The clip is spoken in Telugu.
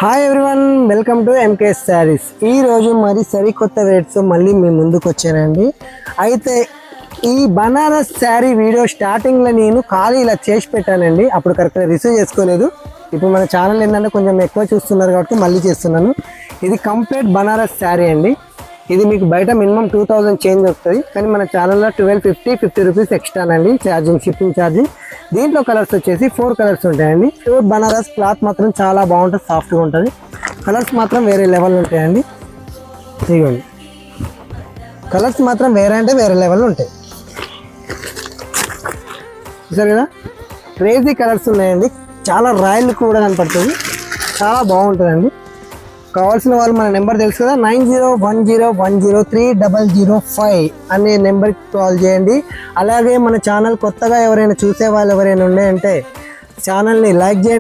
Hi everyone, welcome to MK Sarees. ఈరోజు మరి సరికొత్త రేట్స్ మళ్ళీ మీ ముందుకు వచ్చానండి. అయితే ఈ బనారస్ శారీ వీడియో స్టార్టింగ్లో నేను ఖాళీ ఇలా చేసి పెట్టానండి. అప్పుడు కరెక్ట్గా రిసీవ్ చేసుకోలేదు. ఇప్పుడు మన ఛానల్ ఏంటంటే కొంచెం ఎక్కువ చూస్తున్నారు కాబట్టి మళ్ళీ చేస్తున్నాను. ఇది కంప్లీట్ బనారస్ శారీ అండి. ఇది మీకు బయట మినిమం 2000 చేంజ్ వస్తుంది, కానీ మన ఛానల్లో 1250 రూపీస్ ఎక్స్ట్రానండి ఛార్జింగ్, షిప్పింగ్ ఛార్జింగ్. దీంట్లో కలర్స్ వచ్చేసి 4 కలర్స్ ఉంటాయండి. ప్యూర్ బనారస్ క్లాత్ మాత్రం చాలా బాగుంటుంది, సాఫ్ట్గా ఉంటుంది. కలర్స్ మాత్రం వేరే లెవెల్ ఉంటాయండి. ఇదిగోండి, కలర్స్ మాత్రం వేరే అంటే వేరే లెవెల్ ఉంటాయి. చూసారు కదా, క్రేజీ కలర్స్ ఉన్నాయండి. చాలా రాయల్ కూడా కనపడుతుంది, చాలా బాగుంటుందండి. కావాల్సిన వాళ్ళు మన నెంబర్ తెలుసు కదా, 9010103005 అనే నెంబర్కి కాల్ చేయండి. అలాగే మన ఛానల్ కొత్తగా ఎవరైనా చూసే వాళ్ళు ఎవరైనా ఉన్నాయంటే ఛానల్ని లైక్ చేయండి.